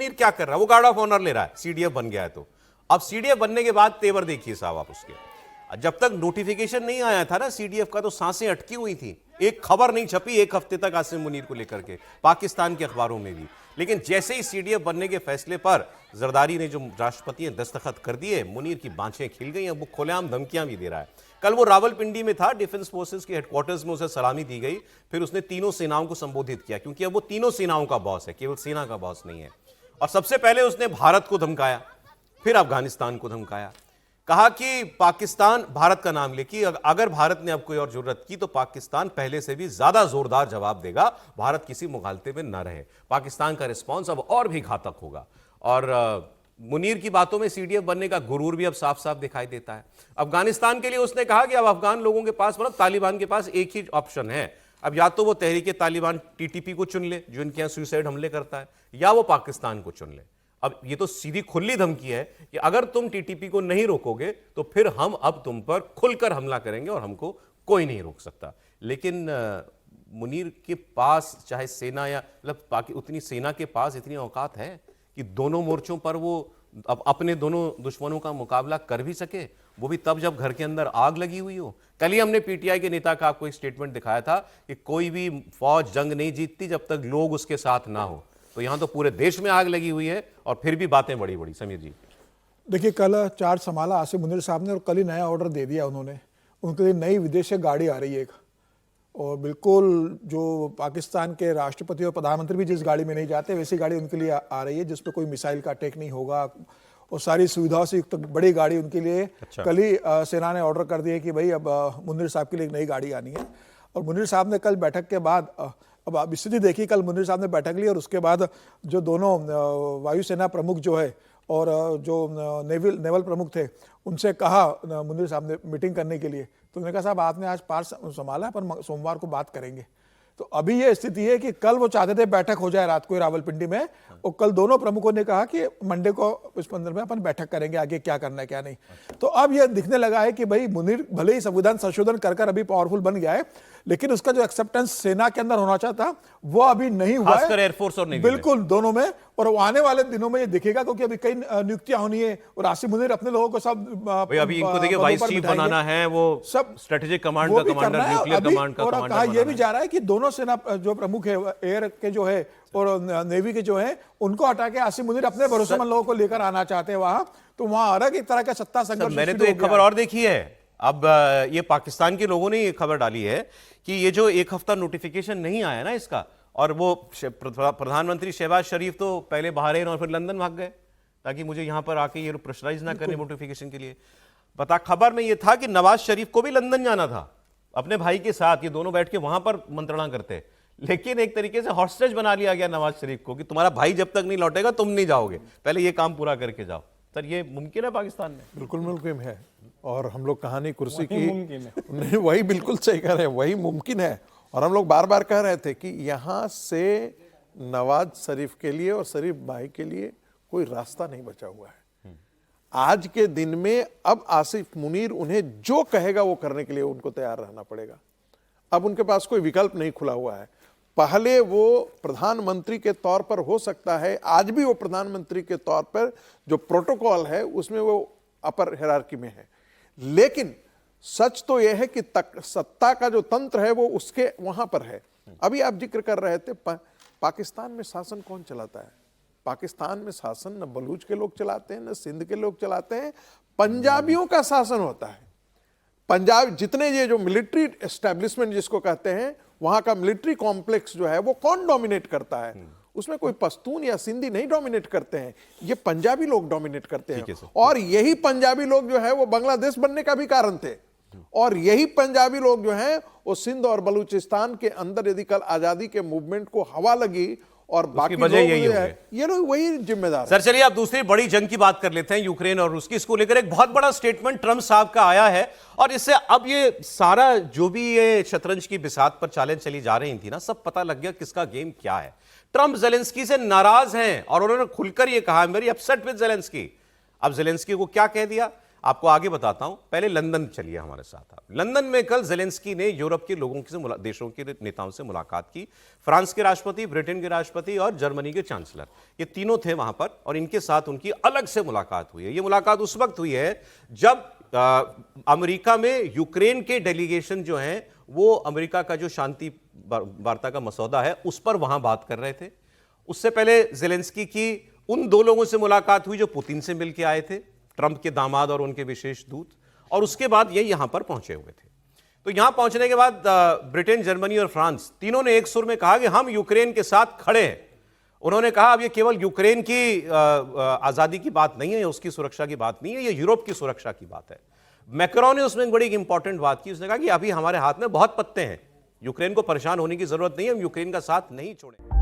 मुनीर क्या कर रहा है, वो गार्ड ऑफ ऑनर ले रहा है, सीडीएफ बन गया है। तो अब सीडीएफ बनने के बाद तेवर देखिए साहब आप उसके, जब तक नोटिफिकेशन नहीं आया था ना सीडीएफ का, तो सांसें अटकी हुई थी, एक खबर नहीं छपी एक हफ्ते तक आसिम मुनीर को लेकर के पाकिस्तान के अखबारों में भी। लेकिन जैसे ही सीडीएफ बनने के फैसले पर जरदारी ने जो राष्ट्रपति ने दस्तखत कर दिए, मुनीर की बाँछें खिल गई। अब वो खुलेआम धमकियां भी दे रहा है। कल वो रावलपिंडी में था, डिफेंस फोर्सेस के हेडक्वार्टर्स में उसे सलामी दी गई, फिर उसने तीनों सेनाओं को संबोधित किया, क्योंकि अब वो तीनों सेनाओं का बॉस है, केवल सेना का बॉस नहीं है। और सबसे पहले उसने भारत को धमकाया, फिर अफगानिस्तान को धमकाया, कहा कि पाकिस्तान, भारत का नाम ले कि अगर भारत ने अब कोई और जरूरत की तो पाकिस्तान पहले से भी ज्यादा जोरदार जवाब देगा, भारत किसी मुगालते में न रहे। पाकिस्तान का रिस्पांस अब और भी घातक होगा। और मुनीर की बातों में सीडीएफ बनने का गुरूर भी अब साफ साफ दिखाई देता है। अफगानिस्तान के लिए उसने कहा कि अब अफगान लोगों के पास, मतलब तालिबान के पास एक ही ऑप्शन है, अब या तो वो तहरीके तालिबान टीटीपी को चुन ले जो इनके यहाँ सुसाइड हमले करता है, या वो पाकिस्तान को चुन ले। अब ये तो सीधी खुली धमकी है कि अगर तुम टीटीपी को नहीं रोकोगे तो फिर हम अब तुम पर खुलकर हमला करेंगे और हमको कोई नहीं रोक सकता। लेकिन मुनीर के पास चाहे सेना या मतलब उतनी सेना के पास इतनी औकात है कि दोनों मोर्चों पर वो अब अपने दोनों दुश्मनों का मुकाबला कर भी सके, वो भी तब जब घर के अंदर आग लगी हुई हो। कल ही हमने पीटीआई के नेता का आपको एक स्टेटमेंट दिखाया था कि कोई भी फौज जंग नहीं जीतती जब तक लोग उसके साथ ना हो। तो यहां तो पूरे देश में आग लगी हुई है और फिर भी बातें बड़ी बड़ी। समीर जी देखिए, कल चार्ज संभाला आसिम मुनीर साहब ने और कल ही नया ऑर्डर दे दिया उन्होंने। उनके लिए नई विदेशी गाड़ी आ रही है एक, और बिल्कुल जो पाकिस्तान के राष्ट्रपति और प्रधानमंत्री भी जिस गाड़ी में नहीं जाते वैसी गाड़ी उनके लिए आ रही है, जिसपे कोई मिसाइल का अटैक नहीं होगा और सारी सुविधाओं से युक्त बड़ी गाड़ी उनके लिए। कल ही सेना ने ऑर्डर कर दिया कि भाई अब मुनीर साहब के लिए एक नई गाड़ी आनी है। और मुनीर साहब ने कल बैठक के बाद, अब आप स्थिति देखिए, कल मुनीर साहब ने बैठक ली और उसके बाद जो दोनों वायुसेना प्रमुख जो है और जो नेवल प्रमुख थे उनसे कहा मुनीर साहब ने मीटिंग करने के लिए। तो उन्होंने कहा साहब आपने आज पार संभाला है पर सोमवार को बात करेंगे। तो अभी ये स्थिति है कि कल वो चाहते थे बैठक हो जाए रात को रावलपिंडी में, और कल दोनों प्रमुखों ने कहा कि मंडे को इस पंद्रह में अपन बैठक करेंगे आगे क्या करना है क्या नहीं। तो अब ये दिखने लगा है कि भाई मुनीर भले ही संविधान संशोधन कर अभी पावरफुल बन गया है, लेकिन उसका जो एक्सेप्टेंस सेना के अंदर होना चाहता वो अभी नहीं हुआ है, एयरफोर्स और नेवी बिल्कुल दोनों में। और आने वाले दिनों में ये दिखेगा, क्योंकि अभी कई नियुक्तियां होनी है और आसिम मुनीर अपने लोगों को सब अभी इनको देखिए वाइस चीफ बनाना है, वो सब स्ट्रेटेजिक कमांड का कमांडर, न्यूक्लियर कमांड का कमांडर। कहा यह भी जा रहा है कि दोनों सेना जो प्रमुख है, एयर के जो है और नेवी के जो है, उनको हटा के आसिम मुनीर अपने भरोसेमंद लोगों को लेकर आना चाहते हैं वहां। तो वहां अलग एक तरह का सत्ता संघर्ष। मैंने तो एक खबर और देखी है, अब ये पाकिस्तान के लोगों ने ये खबर डाली है कि ये जो एक हफ्ता नोटिफिकेशन नहीं आया ना इसका, और वो प्रधानमंत्री शहबाज शरीफ तो पहले बहरीन और फिर लंदन भाग गए ताकि मुझे यहां पर आके ये प्रेशराइज ना करें नोटिफिकेशन के लिए। पता खबर में ये था कि नवाज शरीफ को भी लंदन जाना था अपने भाई के साथ, ये दोनों बैठ के वहां पर मंत्रणा करते, लेकिन एक तरीके से हॉस्टेज बना लिया गया नवाज शरीफ को कि तुम्हारा भाई जब तक नहीं लौटेगा तुम नहीं जाओगे, पहले ये काम पूरा करके जाओ। सर ये मुमकिन है पाकिस्तान में? बिल्कुल मुमकिन है। और हम लोग कहानी कुर्सी की नहीं, वही बिल्कुल सही कह रहे हैं, वही मुमकिन है। और हम लोग बार बार कह रहे थे कि यहाँ से नवाज शरीफ के लिए और शरीफ भाई के लिए कोई रास्ता नहीं बचा हुआ है। आज के दिन में अब आसिफ मुनीर उन्हें जो कहेगा वो करने के लिए उनको तैयार रहना पड़ेगा। अब उनके पास कोई विकल्प नहीं खुला हुआ है। पहले वो प्रधानमंत्री के तौर पर हो सकता है, आज भी वो प्रधानमंत्री के तौर पर जो प्रोटोकॉल है उसमें वो अपर हिरार्की में है, लेकिन सच तो यह है कि सत्ता का जो तंत्र है वो उसके वहां पर है। अभी आप जिक्र कर रहे थे पाकिस्तान में शासन कौन चलाता है? पाकिस्तान में शासन न बलूच के लोग चलाते हैं, न सिंध के लोग चलाते हैं, पंजाबियों का शासन होता है। पंजाब जितने ये जो मिलिट्री एस्टेब्लिशमेंट जिसको कहते हैं, वहां का मिलिट्री कॉम्प्लेक्स जो है वो कौन डोमिनेट करता है? उसमें कोई पश्तून या सिंधी नहीं डोमिनेट करते हैं, ये पंजाबी लोग डोमिनेट करते हैं। और यही पंजाबी लोग जो है वो बांग्लादेश बनने का भी कारण थे, और यही पंजाबी लोग जो हैं वो सिंध और बलूचिस्तान के अंदर यदि कल आजादी के मूवमेंट को हवा लगी और बाकी लोग ये लोग वही जिम्मेदार। सर चलिए आप दूसरी बड़ी जंग की बात कर लेते हैं, यूक्रेन और रूस की। इसको लेकर एक बहुत बड़ा स्टेटमेंट ट्रंप साहब का आया है, और इससे अब ये सारा जो भी ये शतरंज की बिसात पर चालें चली जा रही थी ना, सब पता लग गया किसका गेम क्या है। ट्रंप जेलेंस्की से नाराज हैं और उन्होंने खुलकर ये कहा, वेरी अपसेट विद जेलेंस्की। अब जेलेंस्की को क्या कह दिया? आपको आगे बताता हूं, पहले लंदन चलिए हमारे साथ आप। लंदन में कल जेलेंस्की ने यूरोप के लोगों से देशों के नेताओं से मुलाकात की। फ्रांस के राष्ट्रपति, ब्रिटेन के राष्ट्रपति और जर्मनी के चांसलर, ये तीनों थे वहां पर, और इनके साथ उनकी अलग से मुलाकात हुई है। ये मुलाकात उस वक्त हुई है जब अमेरिका में यूक्रेन के डेलीगेशन जो हैं वो अमेरिका का जो शांति वार्ता का मसौदा है उस पर वहां बात कर रहे थे। उससे पहले जेलेंस्की की उन दो लोगों से मुलाकात हुई जो पुतिन से मिलकर आए थे, ट्रंप के दामाद और उनके विशेष दूत, और उसके बाद ये यहां पर पहुंचे हुए थे। तो यहां पहुंचने के बाद ब्रिटेन, जर्मनी और फ्रांस तीनों ने एक सुर में कहा कि हम यूक्रेन के साथ खड़े हैं। उन्होंने कहा अब ये केवल यूक्रेन की आजादी की बात नहीं है, उसकी सुरक्षा की बात नहीं है, ये यूरोप की सुरक्षा की बात है। मैक्रोन ने उसमें एक बड़ी इंपॉर्टेंट बात की, उसने कहा कि अभी हमारे हाथ में बहुत पत्ते हैं, यूक्रेन को परेशान होने की जरूरत नहीं है, हम यूक्रेन का साथ नहीं छोड़ेंगे।